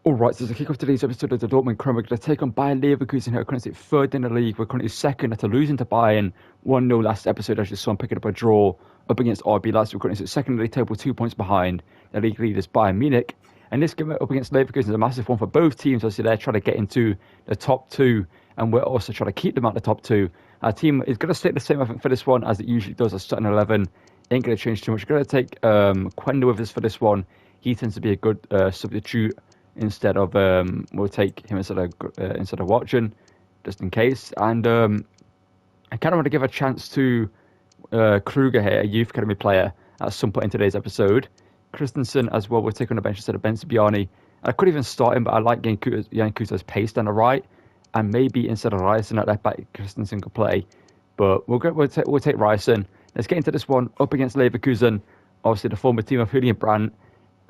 Alright, so to kick off today's episode of the Dortmund Career Mode, we're going to take on Bayern Leverkusen here. We're currently third in the league. We're currently second after losing to Bayern 1-0 last episode. As you saw, I'm picking up a draw up against RB last. We're currently second in the league table, 2 points behind the league leaders Bayern Munich. And this game up against Leverkusen is a massive one for both teams. Obviously, they're trying to get into the top two, and we're also trying to keep them at the top two. Our team is going to stay the same, I think, for this one as it usually does. Our starting 11 ain't going to change too much. We're going to take Quenda with us for this one. He tends to be a good substitute. Instead of we'll take him instead of Watson, just in case. And I kind of want to give a chance to Kruger here, a youth academy player, at some point in today's episode. Christensen as well. We'll take on the bench instead of Benzibiani. I could even start him, but I like Jan Kuto's pace down the right, and maybe instead of Ryerson at left back, Christensen could play. But we'll take Ryerson. Let's get into this one up against Leverkusen, obviously the former team of Julian Brandt.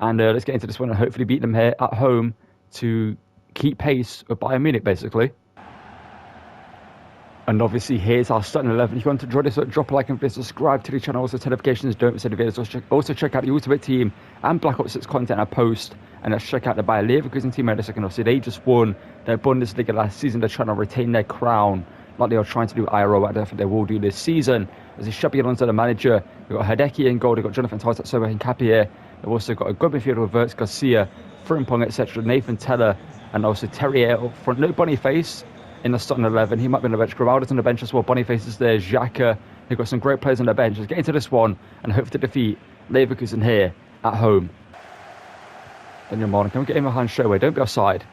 And let's get into this one and hopefully beat them here at home to keep pace with Bayern Munich, basically. And obviously, here's our starting 11. If you want to enjoy this, drop a like and subscribe to the channel. Also, notifications, don't miss any videos. Also, check out the Ultimate Team and Black Ops 6 content I post. And let's check out the Bayer Leverkusen team in a second. Obviously, they just won their Bundesliga last season. They're trying to retain their crown, like they are trying to do IRO. I don't think they will do this season. There's a Xabi Alonso, the manager. We've got Hideki in goal. They've got Jonathan Tars, Sober, and Capi here. They've also got a good midfielder with Wirtz, Garcia, Frimpong, etc. Nathan Teller, and also Terrier up front. No Boniface in the starting 11. He might be on the bench. Grimaldo's on the bench as well. Boniface is there. Xhaka. They've got some great players on the bench. Let's get into this one and hope to defeat Leverkusen here at home. Daniel Marlin, can we get him a hand straight away? Don't be offside.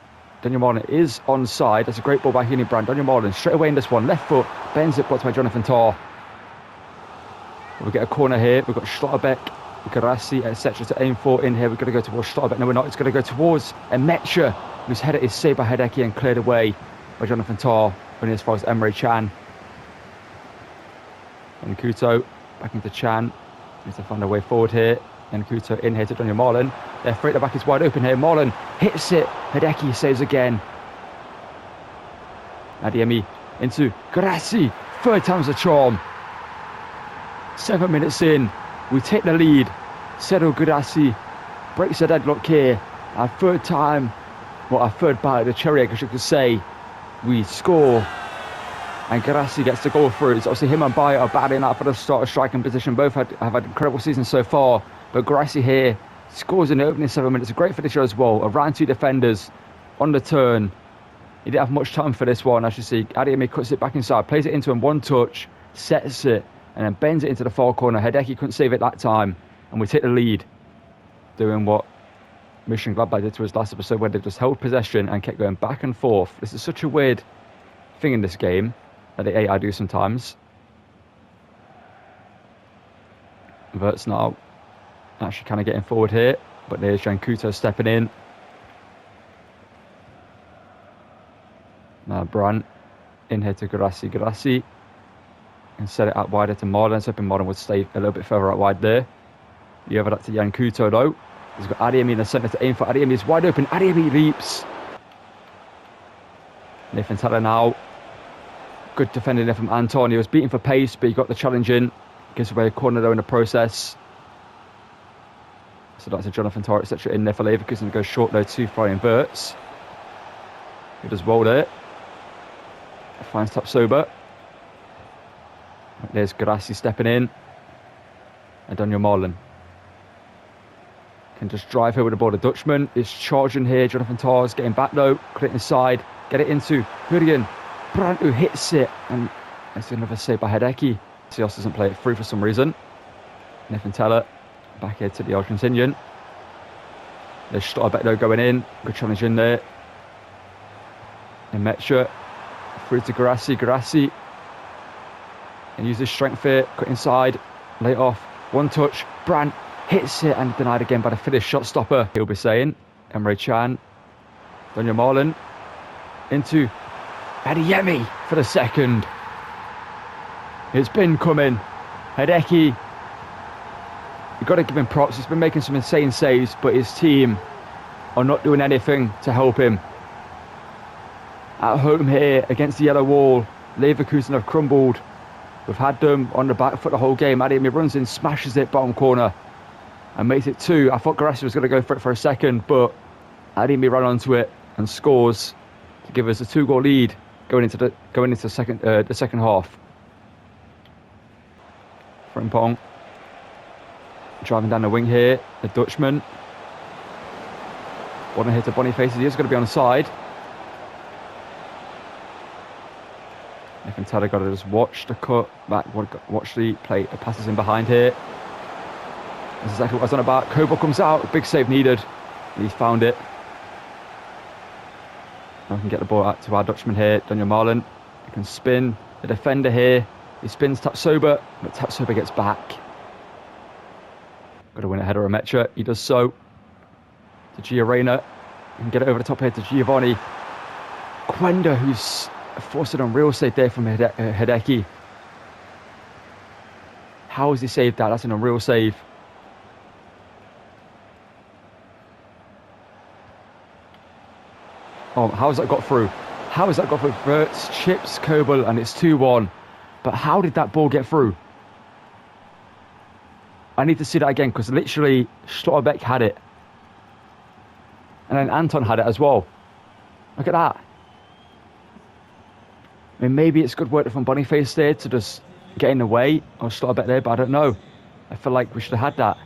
Daniel Marlin is onside. That's a great ball by Julian Brandt. Daniel Marlin straight away in this one. Left foot. Bends it, blocked by Jonathan Tah. We get a corner here. We've got Schlotterbeck, Garassi, etc. to aim for in here. We're going to go towards Schlotterbeck. No, we're not. It's going to go towards Emecha, whose header is saved by Hideki and cleared away by Jonathan Tah, running as far as Emre Can. And Kuto back into Chan. Needs to find a way forward here. And Kuto in here to Daniel Marlin. Their free at the back is wide open here. Marlin hits it. Hideki saves again. Adeyemi into Garassi. Third time's a charm. 7 minutes in. We take the lead. Sergio Garassi breaks the deadlock here. Our third time, well, our third bite of the cherry, I guess you could say. We score, and Garassi gets the goal through. It's obviously him and Bayer are battling out for the start of striking position. Both have had incredible seasons so far, but Garassi here scores in the opening 7 minutes. A great finisher as well. Around two defenders on the turn. He didn't have much time for this one, as you see. Adeyemi cuts it back inside, plays it into him, one touch, sets it, and then bends it into the far corner. Hideki couldn't save it that time, and we take the lead, doing what Mönchengladbach did to us last episode, where they just held possession and kept going back and forth. This is such a weird thing in this game that the AI do sometimes. Wirtz now actually kind of getting forward here, but there's Jan Kuto stepping in. Now Brandt in here to Garassi. And set it out wider to Marlin. I was hoping Marlin would stay a little bit further out wide there. You over that to Jan Kuto though. He's got Adeyemi in the centre to aim for. Adeyemi is wide open. Adeyemi leaps. Nathan Teller now. Good defending there from Anton. He was beating for pace, but he got the challenge in. Gives away a corner though in the process. So that's a Jonathan Tah, etc. in there for Leverkusen. It goes short though to Florian Wirtz. He does well there. Finds top sober. There's Garassi stepping in. And Daniel Marlin can just drive here with the ball. The Dutchman is charging here. Jonathan Tah is getting back though. Clinton inside. Get it into Julian Brandt, who hits it. And that's another save by Hideki. Sios doesn't play it through for some reason. Nathan Teller back here to the Argentinian. There's Schlotterbeck though going in. Good challenge in there. And Mecha through to Garassi. And use his strength here, cut inside, lay it off, one touch, Brandt hits it and denied again by the Finnish shot stopper. He'll be saying, Emre Can, Daniel Marlin, into Adeyemi for the second. It's been coming. Hideki, you've got to give him props. He's been making some insane saves, but his team are not doing anything to help him. At home here against the yellow wall, Leverkusen have crumbled. We've had them on the back foot the whole game. Adeyemi runs in, smashes it, bottom corner, and makes it 2. I thought Garassi was going to go for it for a second, but Ademi ran onto it and scores to give us a 2-goal lead going into the second half. Frimpong driving down the wing here, the Dutchman. One hit to Boniface, he is going to be on the side. I can tell I got to just watch the cut back, watch the play, the passes in behind here. That's exactly what I was on about. Kobo comes out, big save needed. And he's found it. I can get the ball out to our Dutchman here, Daniel Marlin. He can spin the defender here. He spins Tapsoba, but Tapsoba gets back. Got to win a header of Metra. He does so. To Gia Reyna. He can get it over the top here to Giovanni. Quenda, who's forced it on real save there from Hideki. How has he saved that? That's an unreal save. Oh, how has that got through? How has that got through? Verts chips Kobel and it's 2-1. But how did that ball get through? I need to see that again because literally Schlotterbeck had it. And then Anton had it as well. Look at that. I mean, maybe it's good work from Boniface there to just get in the way or Schlotterbeck there, but I don't know. I feel like we should have had that.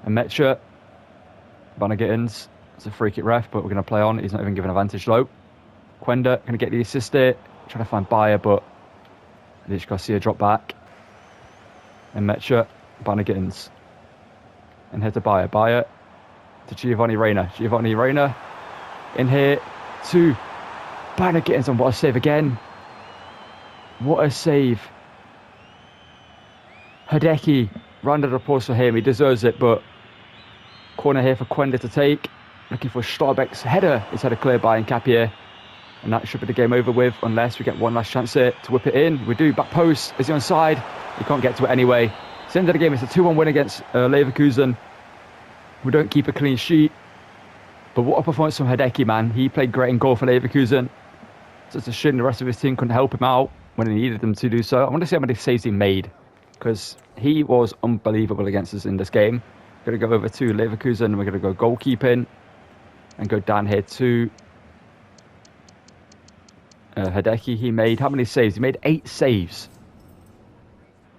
And Metra, Bannigittins. It's a free kick ref, but we're going to play on. He's not even given advantage though. Quenda going to get the assist there. Trying to find Bayer, but Lich Garcia drop back. And Metra, Bannigittins. And head to Bayer. Bayer to Giovanni Reyna. Giovanni Reyna in here to Bannigittins, and what a save again. What a save. Hideki, round of applause for him. He deserves it, but corner here for Quenda to take. Looking for Schlotterbeck's header. It's headed clear by Nkapie. And that should be the game over with, unless we get one last chance here to whip it in. We do. Back post. Is he onside? He can't get to it anyway. It's the end of the game. It's a 2-1 win against Leverkusen. We don't keep a clean sheet. But what a performance from Hideki, man. He played great in goal for Leverkusen. So it's a shame the rest of his team couldn't help him out when he needed them to do so. I want to see how many saves he made, because he was unbelievable against us in this game. Going to go over to Leverkusen. We're going to go goalkeeping. And go down here to Hideki. He made how many saves? He made 8 saves.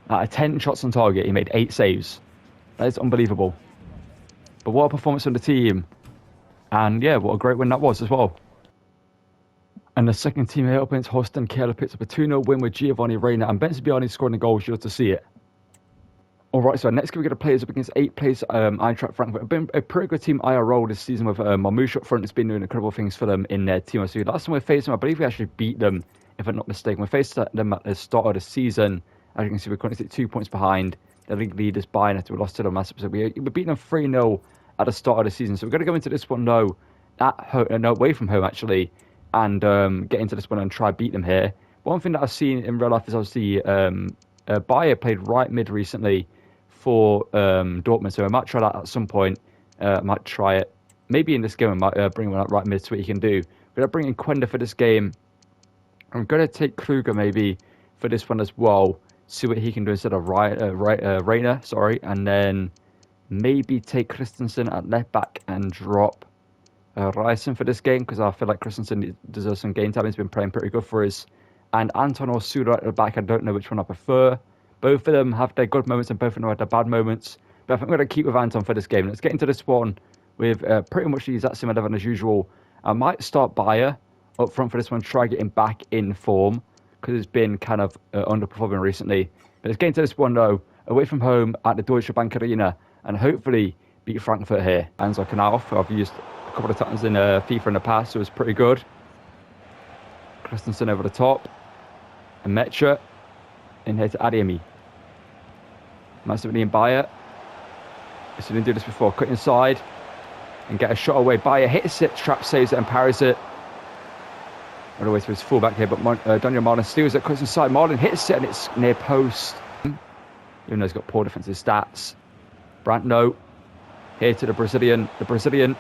Out of 10 shots on target, he made 8 saves. That is unbelievable. But what a performance from the team. And yeah, what a great win that was as well. And the second team here up against Holsten Kiel picks up a 2-0 win with Giovanni Reyna. And Benson Biani scoring the goal. You love to see it. Alright, so next we're going to play up against 8th place Eintracht Frankfurt. It's been a pretty good team IRL this season with Marmouche up front. It's been doing incredible things for them in their team. So last time we faced them, I believe we actually beat them, if I'm not mistaken. We faced them at the start of the season. As you can see, we're currently 2 points behind the league leaders Bayern after we lost to them last episode. We beat them 3-0 at the start of the season. So we're going to go into this one now, away from home actually, and get into this one and try beat them here. One thing that I've seen in real life is obviously Bayer played right mid recently for Dortmund, so I might try that at some point. I might try it. Maybe in this game I might bring one out right mid, so what you can do. I'm going to bring in Quenda for this game. I'm going to take Kruger maybe for this one as well. See what he can do instead of Reyna, sorry. And then maybe take Christensen at left back and drop Ryerson for this game, because I feel like Christensen deserves some game time. He's been playing pretty good for us. And Anton or Suda at the back, I don't know which one I prefer. Both of them have their good moments and both of them have their bad moments. But I think I'm going to keep with Anton for this game. Let's get into this one with pretty much the exact same 11 as usual. I might start Bayer up front for this one, try getting back in form, because it's been kind of underperforming recently. But let's get into this one though, away from home at the Deutsche Bank Arena, and hopefully beat Frankfurt here. Anzo Knauf, who I've used a couple of times in FIFA in the past, so it was pretty good. Christensen over the top. And Metra in here to Adeyemi. Massively in Bayer. So didn't do this before. Cut inside and get a shot away. Bayer hits it, trap saves it and parries it. All the way to his fullback here, but Daniel Marlin steals it, cuts inside. Marlin hits it and it's near post. Even though he's got poor defensive stats. Brantno here to the Brazilian. The Brazilian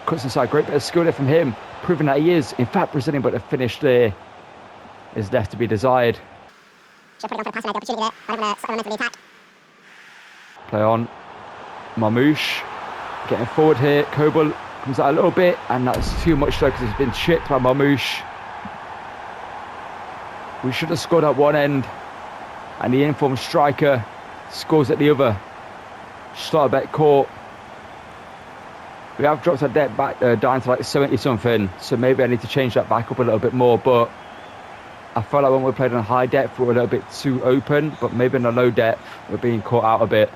cuts inside. Great bit of skill there from him, proving that he is in fact Brazilian, but the finish there is left to be desired. Play on. Marmouche Getting forward here. Kobel comes out a little bit, and that's too much though because it's been chipped by Marmoush. We should have scored at one end, and the informed striker scores at the other. Schlotterbeck caught. We have dropped our debt back down to like 70 something, so maybe I need to change that back up a little bit more, but I felt like when we played on high depth we were a little bit too open, but maybe in a low depth we're being caught out a bit.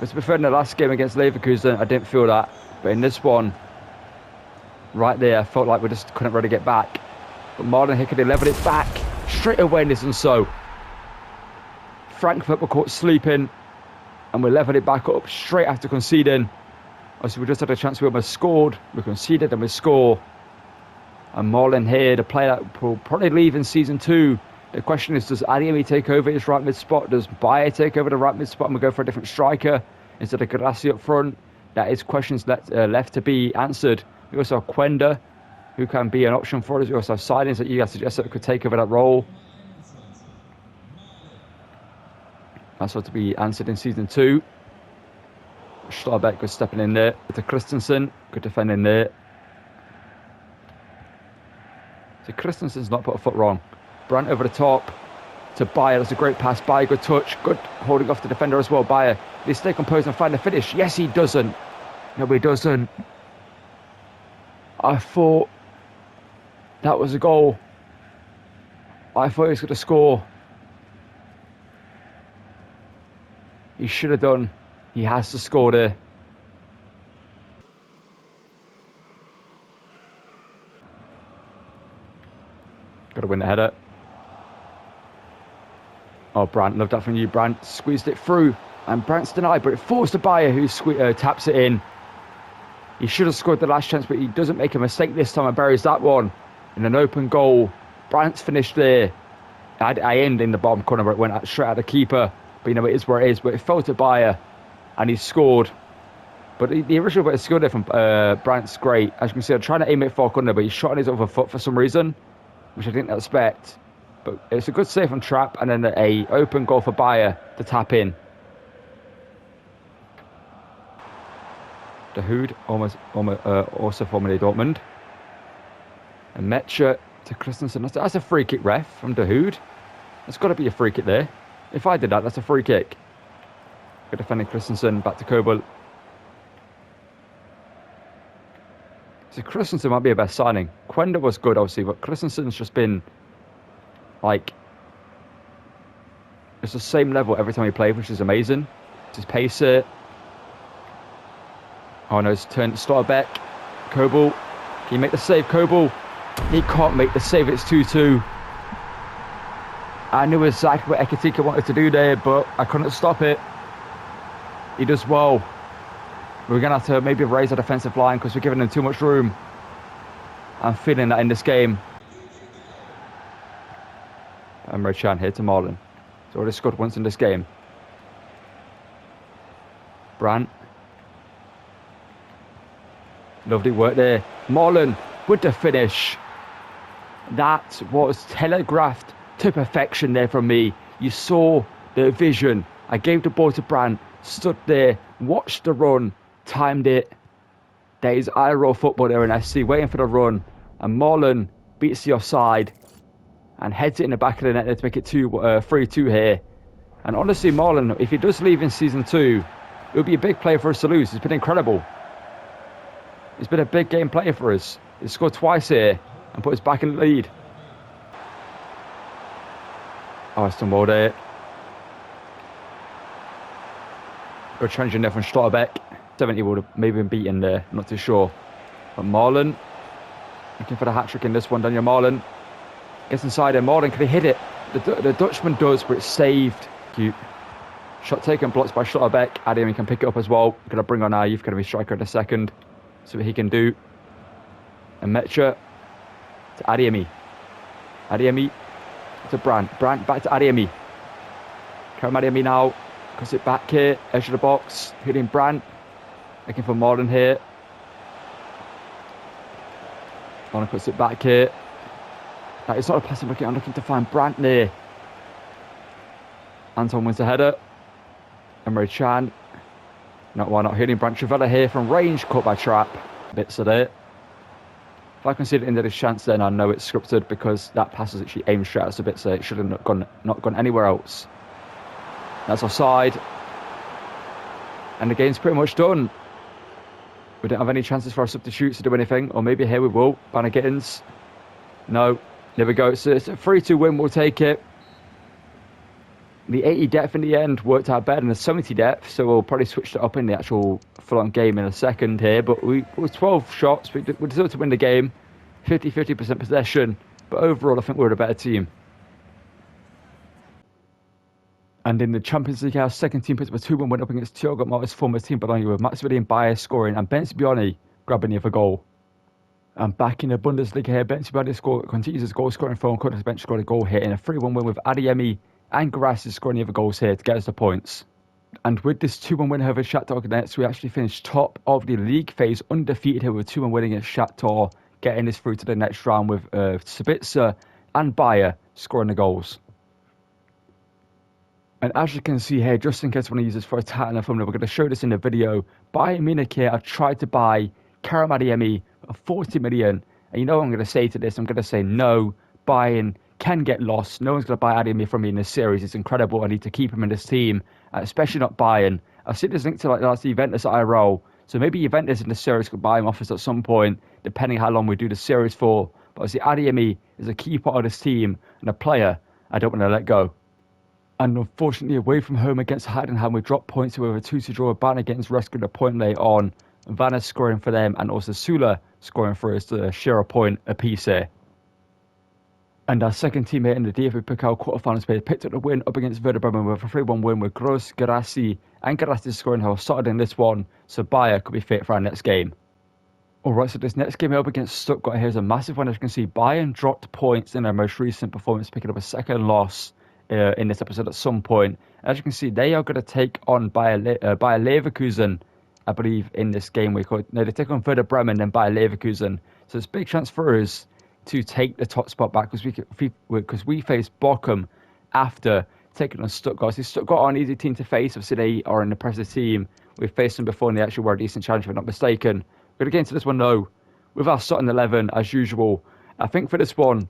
But to be fair, in the last game against Leverkusen I didn't feel that, but in this one right there I felt like we just couldn't really get back. But Marlon Hickory leveled it back straight away, and so Frankfurt were caught sleeping and we leveled it back up straight after conceding. Obviously we just had a chance, we almost scored, we conceded and we score. And Marlon here, the player that will probably leave in season 2. The question is, does Adeyemi take over his right mid spot? Does Bayer take over the right mid spot and we go for a different striker instead of Gadassi up front? That is questions left to be answered. We also have Quenda, who can be an option for us. We also have signings that you guys suggested that could take over that role. That's what to be answered in season 2. Schlotterbeck was stepping in there. To Christensen, good defending there. So Christensen's not put a foot wrong. Brandt over the top to Bayer. That's a great pass. Bayer, good touch. Good holding off the defender as well. Bayer, did he stay composed and find the finish? Yes, he doesn't. No, he doesn't. I thought that was a goal. I thought he was going to score. He should have done. He has to score there. Got to win the header. Oh, Brandt, love that from you, Brandt. Squeezed it through, and Brandt's denied, but it falls to Bayer, who taps it in. He should have scored the last chance, but he doesn't make a mistake this time and buries that one in an open goal. Brandt's finished there. I end in the bottom corner where it went straight at the keeper, but you know, it is where it is. But it fell to Bayer, and he scored. But the original bit of skill there from Brandt's great. As you can see, I'm trying to aim it far corner, but he shot on his other foot for some reason, which I didn't expect. But it's a good save from Trapp, and then a open goal for Bayer to tap in. De Hood, also formerly Dortmund. And Metcher to Christensen. That's a free kick, ref, from De Hood. There's got to be a free kick there. If I did that, that's a free kick. Good defending Christensen, back to Kobel. So Christensen might be a best signing. Quenda was good, obviously, but Christensen's just been, like, it's the same level every time he plays, which is amazing. His pace it. Oh no, it's turned Schlotterbeck. Kobel. Can you make the save, Kobel? He can't make the save, it's 2-2. I knew exactly what Ekitike wanted to do there, but I couldn't stop it. He does well. We're going to have to maybe raise our defensive line because we're giving them too much room. I'm feeling that in this game. Emre Can here to Marlon. He's already scored once in this game. Brandt. Lovely work there. Marlon with the finish. That was telegraphed to perfection there from me. You saw the vision. I gave the ball to Brandt, stood there, watched the run, timed it. There is eye-roll football there in SC, waiting for the run. And Marlon beats the offside and heads it in the back of the net to make it 3-2 here. And honestly, Marlon, if he does leave in season 2, it would be a big player for us to lose. He's been incredible. He's been a big game player for us. He's scored twice here and put us back in the lead. Oh, it's done well there. Good change in there from Schlotterbeck. 70 would have maybe been beaten there, not too sure. But Marlon, looking for the hat-trick in this one. Daniel Marlon gets inside there. Marlon, can he hit it? The Dutchman does, but it's saved. Cute. Shot taken, blocks by Schlotterbeck. Adeyemi can pick it up as well. Going to bring on our youth academy striker in a second. See what he can do. And Metcher to Adeyemi. Adeyemi to Brandt. Brandt back to Adeyemi. Karim Adeyemi now. Cuts it back here. Edge of the box. Hitting Brandt. Looking for Marlon here. Marlon cuts it back here. It's not a pass I'm looking to find Brandt there. Anton wins the header. Emre Can. Why not? Hitting Branchevella here from range, caught by trap. Bits of it. If I concede it into this chance, then I know it's scripted because that pass is actually aimed straight at Sabitzer. It should have not gone anywhere else. That's offside. And the game's pretty much done. We don't have any chances for our substitutes to do anything. Or maybe here we will. Banner Gittins. No. There we go. So it's a 3-2 win. We'll take it. The 80 depth in the end worked out better than the 70 depth. So we'll probably switch it up in the actual full-on game in a second here. But we were 12 shots. We deserved to win the game. 50% possession. But overall, I think we're a better team. And in the Champions League, our second team picked up a 2-1 win up against Thiago Motta's former team belonging with Maximilian Bayer scoring and Benzibioni grabbing the other goal. And back in the Bundesliga here, Benzibioni continues his goal scoring form. Currently, bench scored a goal here in a 3-1 win with Adeyemi and Garassi scoring the other goals here to get us the points. And with this 2-1 win over Shakhtar Donetsk, we actually finished top of the league phase, undefeated here with a 2-1 win against Shakhtar, getting us through to the next round with Sabitzer and Bayer scoring the goals. And as you can see here, just in case you want to use this for a title and thumbnail, we're going to show this in the video. Bayern Munich here, I've tried to buy Karim Adeyemi for 40 million. And you know what I'm going to say to this? I'm going to say no, Bayern can get lost. No one's going to buy Adeyemi from me in this series. It's incredible. I need to keep him in this team, especially not Bayern. I've seen this linked to like last Juventus IRL. So maybe Juventus in the series could buy him off us at some point, depending how long we do the series for. But obviously Adeyemi is a key part of this team and a player I don't want to let go. And unfortunately, away from home against Heidenheim, we dropped points with a 2-2 draw. Banner against rescued a point late on. Vanna scoring for them, and also Sula scoring for us to share a point apiece here. And our second team here in the DFB Pokal quarterfinals played picked up the win up against Werder Bremen with a 3-1 win with Gross, Garassi, and Garassi scoring how started in this one, so Bayer could be fit for our next game. Alright, so this next game up against Stuttgart here is a massive one. As you can see, Bayern dropped points in their most recent performance, picking up a second loss in this episode at some point. As you can see, they are going to take on Bayer Leverkusen, I believe, in this game. They take on Werder Bremen and Bayer Leverkusen. So it's a big chance for us to take the top spot back because we face Bochum after taking on Stuttgart. So Stuttgart are an easy team to face. Obviously, they are an impressive team. We've faced them before and they actually were a decent challenge, if I'm not mistaken. We're going to get into this one, though, with our starting 11 as usual. I think for this one,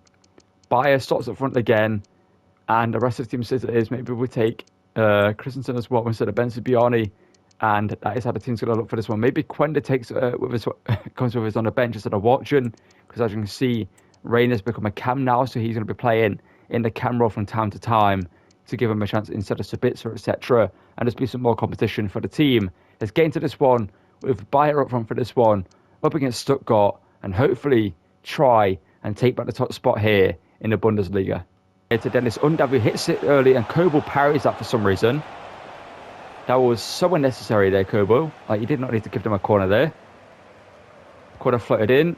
Bayer starts up front again. And the rest of the team says it is. Maybe we take Christensen as well instead of Benzibioni. And that is how the team's going to look for this one. Maybe Quenda comes with us on the bench instead of Watson. Because as you can see, Reyna's become a cam now. So he's going to be playing in the cam role from time to time to give him a chance instead of Sabitzer, etc. And there's be some more competition for the team. Let's get into this one with Bayer up front for this one. Up against Stuttgart. And hopefully try and take back the top spot here in the Bundesliga. To Dennis Undav, who hits it early, and Kobel parries that for some reason. That was so unnecessary there, Kobel. Like, you did not need to give them a corner there. Corner floated in.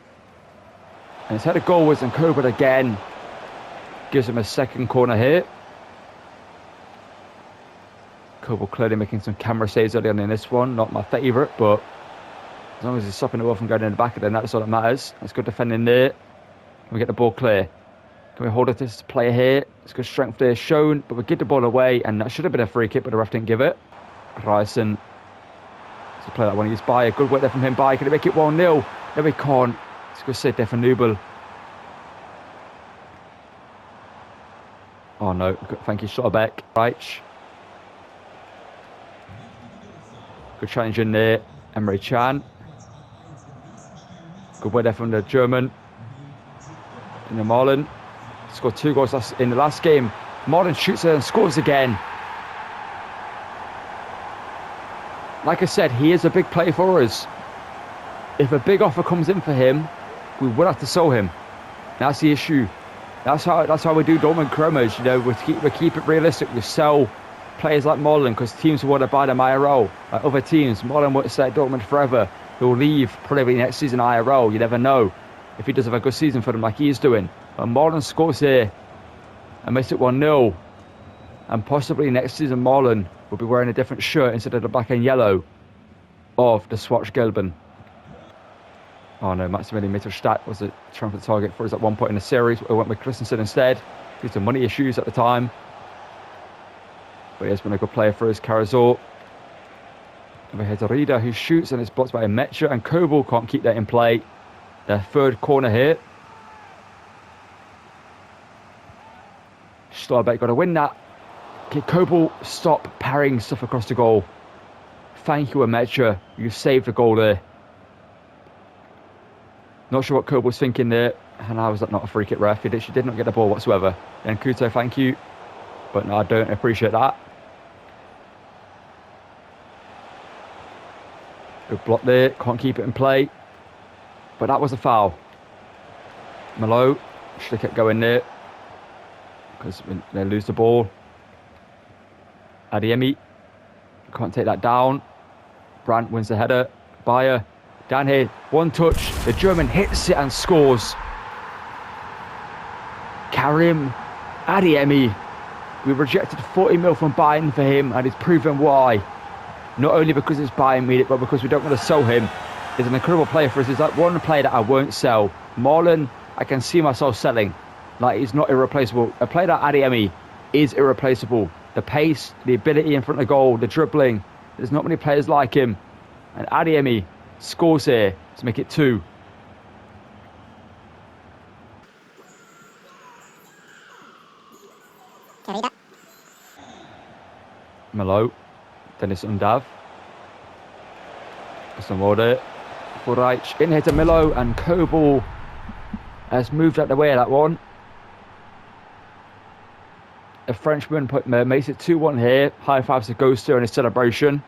And it's headed goalwards, and Kobel again gives him a second corner here. Kobel clearly making some camera saves early on in this one. Not my favourite, but as long as he's stopping the ball from going in the back of them, that's all that matters. That's good defending there. Can we get the ball clear? Can we hold it to this player here? It's good strength there shown, but we get the ball away, and that should have been a free kick, but the ref didn't give it. Ryerson to play that one. He's by a good work there from him. By can he make it 1-0? No, we can't. It's a good save there for Nubel. Oh no, thank you, Schlotterbeck. Reich. Good challenge in there. Emre Can. Good work there from the German. In the Marlon. Scored 2 goals in the last game. Marlon shoots it and scores again. Like I said, he is a big player for us. If a big offer comes in for him, we will have to sell him. That's the issue. That's how we do Dortmund Career Mode. You know, we keep it realistic. We sell players like Marlon because teams want to buy them IRL. Like other teams, Marlon won't stay at Dortmund forever. He'll leave probably next season IRL. You never know if he does have a good season for them like he's doing. But Marlon scores here and makes it 1-0. And possibly next season Marlon will be wearing a different shirt instead of the black and yellow of the Schwarz-Gelben. Oh no, Maximilian Mittelstadt was a triumphant target for us at one point in the series. We went with Christensen instead due to money issues at the time. But he has been a good player for us. Karazor. Over here to Rieder, who shoots and it's blocked by Mecha, and Kobel can't keep that in play. Their third corner here. Starbek got to win that. Okay, Kobel, stop parrying stuff across the goal. Thank you, Mecha. You saved the goal there. Not sure what Kobel was thinking there. And how was that not a free kick, ref? He did not get the ball whatsoever. Then Kuto, thank you. But no, I don't appreciate that. Good block there. Can't keep it in play. But that was a foul. Malo should have kept going there. Because they lose the ball. Adeyemi can't take that down. Brandt wins the header. Bayer down here. One touch. The German hits it and scores. Karim Adeyemi. We rejected 40 mil from Bayern for him, and he's proven why. Not only because it's Bayern Munich, but because we don't want to sell him. He's an incredible player for us. He's like one player that I won't sell. Marlon, I can see myself selling. Like, he's not irreplaceable. A player like Adeyemi is irreplaceable. The pace, the ability in front of goal, the dribbling. There's not many players like him. And Adeyemi scores here to make it 2. Malo, Dennis Undav. Some order. Reich in here to Milo, and Kobel has moved out the way of that one. A Frenchman makes it 2-1 here. High fives to Ghoster in his celebration.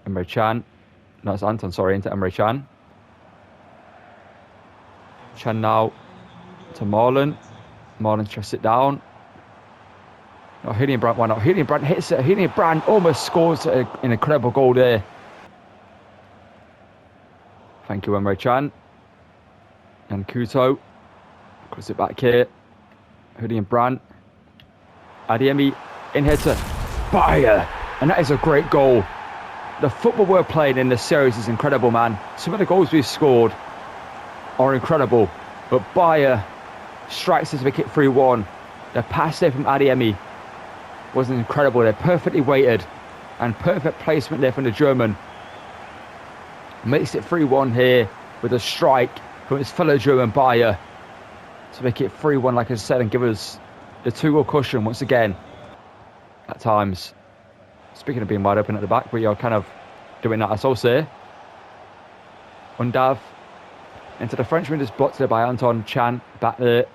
Emre Can. No, it's Anton, sorry, into Emre Can. Can now to Marlon. Marlon tries to sit down. Oh, Hillian Brandt, why not? Hillian Brandt hits it. Hillian Brandt almost scores an incredible goal there. Thank you, Emre Can. And Kuto. Puts it back here. Hillian Brandt. Adeyemi in here to Bayer. And that is a great goal. The football we're playing in this series is incredible, man. Some of the goals we've scored are incredible. But Bayer strikes us to make it 3-1. The pass there from Adeyemi was incredible. They're perfectly weighted and perfect placement there from the German. Makes it 3-1 here with a strike from his fellow German Bayer to make it 3-1, like I said, and give us the 2-goal cushion once again at times. Speaking of being wide open at the back, we are kind of doing that ourselves here. Undav into the Frenchman, just blocked there by Anton Can, back there.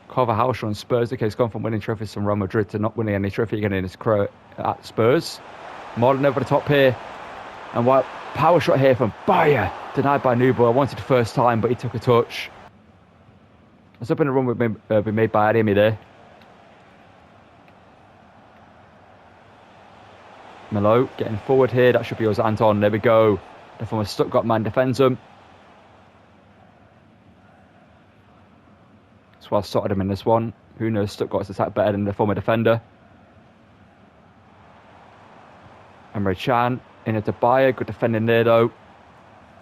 Carvajal on Spurs. Okay, he's gone from winning trophies from Real Madrid to not winning any trophy again in his career at Spurs. Marlon over the top here. And what power shot here from Bayer. Denied by Newbo. I wanted the first time, but he took a touch. I was hoping the run would be made by Adeyemi there. Malo getting forward here. That should be us, Anton. There we go. The former Stuttgart man defends him. That's why I started him in this one. Who knows, Stuttgart's attack better than the former defender. Emre Can in it to Bayer. Good defending there though.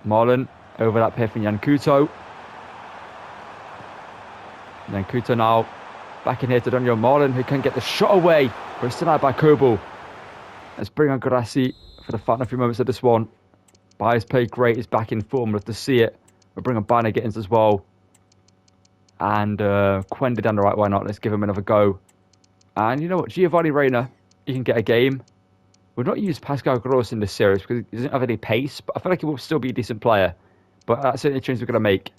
Marlon overlap here from Jan Kuto. And then Kuto now back in here to Daniel Marlon, who can get the shot away, but it's denied by Kobel. Let's bring on Grassi for the final few moments of this one. Bayer's played great. He's back in form. Love to see it. We'll bring on Banner-Gittins as well. And Quenda down the right. Why not? Let's give him another go. And you know what? Giovanni Reina, he can get a game. We've not used Pascal Gross in this series because he doesn't have any pace, but I feel like he will still be a decent player. But that's certainly a change we're going to make.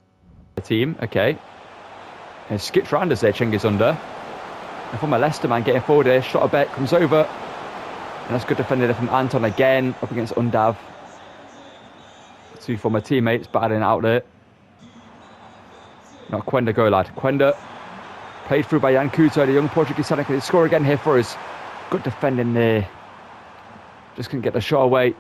The team, okay. And skips round us there, Cengiz Under. And from a Leicester man getting forward here, Schlotterbeck comes over. And that's good defending from Anton again, up against Undav. 2 former teammates battling out there. Not Quenda go, lad. Quenda played through by Jan Kuto, the young Portuguese center. Can he score again here for us? Good defending there. Just couldn't get the shot away.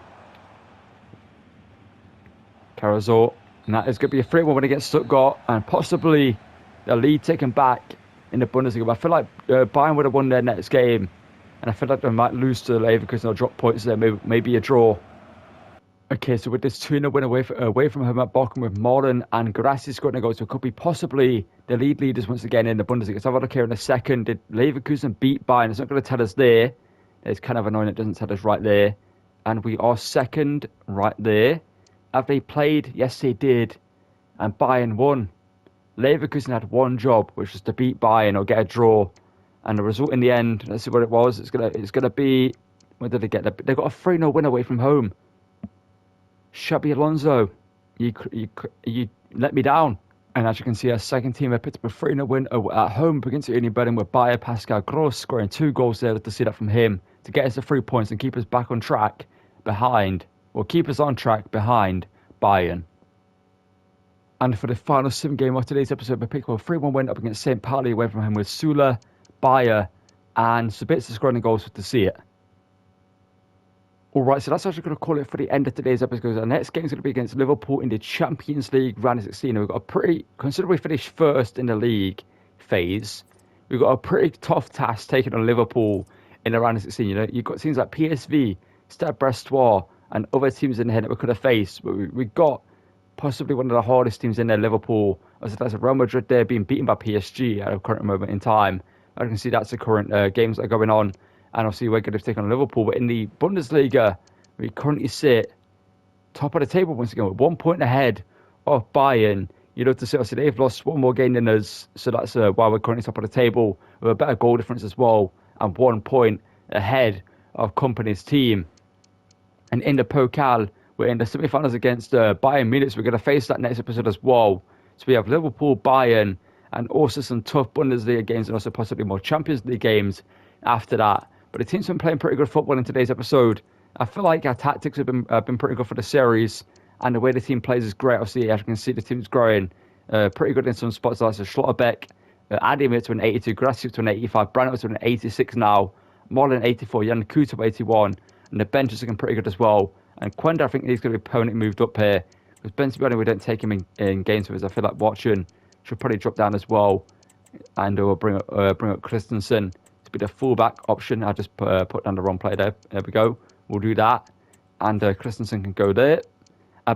Carazor. And that is going to be a 3-1 when he gets Stuttgart. And possibly the lead taken back in the Bundesliga. But I feel like Bayern would have won their next game. And I feel like they might lose to Leverkusen. They'll drop points there. Maybe a draw. Okay, so with this 2-0 win away from home at Bochum with Marlon and Grassi scoring a goal, so it could be possibly the leaders once again in the Bundesliga. So have a look here in a second. Did Leverkusen beat Bayern? It's not going to tell us there. It's kind of annoying it doesn't tell us right there. And we are second right there. Have they played? Yes, they did. And Bayern won. Leverkusen had one job, which was to beat Bayern or get a draw. And the result in the end, let's see what it was. It's gonna be. Where did they get? They got a 3-0 win away from home. Xabi Alonso, you let me down. And as you can see, our second team have picked up a 3-0 win at home against Union Berlin with Bayer Pascal Gross scoring 2 goals there. To see that from him to get us to 3 points and keep us back on track behind, or keep us on track behind Bayern. And for the final sim game of today's episode, we picked up a 3-1 win up against St. Pauli away from home with Sula, Bayer, and Sabitzer scoring goals to see it. Alright, so that's actually going to call it for the end of today's episode. Our next game is going to be against Liverpool in the Champions League round of 16. We've got a pretty, considering we finished first in the league phase, we've got a pretty tough task taking on Liverpool in the round of 16. You know, you've got teams like PSV, Stade Brestois, and other teams in here that we could have faced. But we got possibly one of the hardest teams in there, Liverpool. As that's Real Madrid there being beaten by PSG at a current moment in time. I can see that's the current games that are going on. And obviously we're going to take on Liverpool. But in the Bundesliga, we currently sit top of the table once again with 1 point ahead of Bayern. You'd love to see, obviously they've lost one more game than us. So that's why we're currently top of the table with a better goal difference as well. And 1 point ahead of Company's team. And in the Pokal, we're in the semi-finals against Bayern Munich. We're going to face that next episode as well. So we have Liverpool, Bayern, and also some tough Bundesliga games and also possibly more Champions League games after that. But the team's been playing pretty good football in today's episode. I feel like our tactics have been pretty good for the series, and the way the team plays is great. Obviously, as you can see, the team's growing pretty good in some spots. Like Schlotterbeck, Ademir to an 82, Gracias to an 85, Brandt to an 86 now, Marlon 84, Jan Kuto 81, and the bench is looking pretty good as well. And Quenda, I think he's going to be permanently moved up here. Because Ben, to be honest, we don't take him in games with us. I feel like Watson should probably drop down as well, and we'll bring up Christensen to be the fullback option. I just put down the wrong player there. There we go. We'll do that. And Christensen can go there.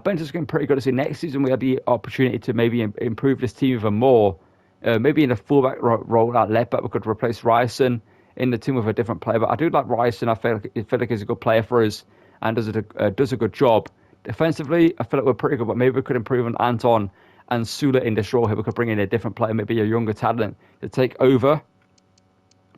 Bench is going pretty good. I see next season we have the opportunity to maybe improve this team even more. Maybe in a fullback role at left back, we could replace Ryerson in the team with a different player. But I do like Ryerson. I feel like he's a good player for us and does a good job. Defensively, I feel like we're pretty good, but maybe we could improve on Anton and Sula in this role here. We could bring in a different player, maybe a younger talent to take over.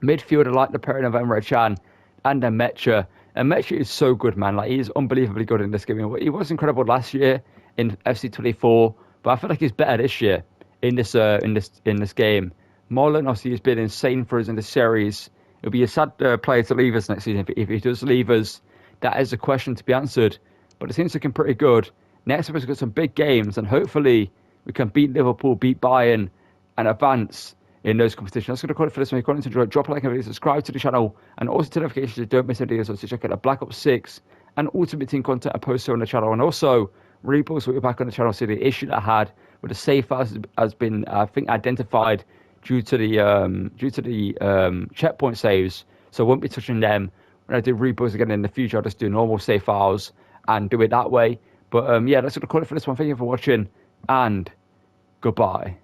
Midfielder like the pairing of Emre Can and Mecha. And Mecha is so good, man. Like, he's unbelievably good in this game. He was incredible last year in FC 24, but I feel like he's better this year in this game. Marlon obviously has been insane for us in the series. It'll be a sad player to leave us next season. If he does leave us, that is a question to be answered. But it seems looking pretty good. Next up, we've got some big games, and hopefully we can beat Liverpool, beat Bayern, and advance in those competitions. That's going to call it for this one. If you want to enjoy, drop a like and video, subscribe to the channel, and also to notifications so you don't miss any videos. Also check out the Black Ops 6 and Ultimate Team content I post on the channel, and also repost what we're back on the channel. So the issue that I had with the save files has been, I think, identified due to the checkpoint saves. So I won't be touching them. When I do repost again in the future, I'll just do normal save files and do it that way. But yeah, that's going to call it for this one. Thank you for watching, and goodbye.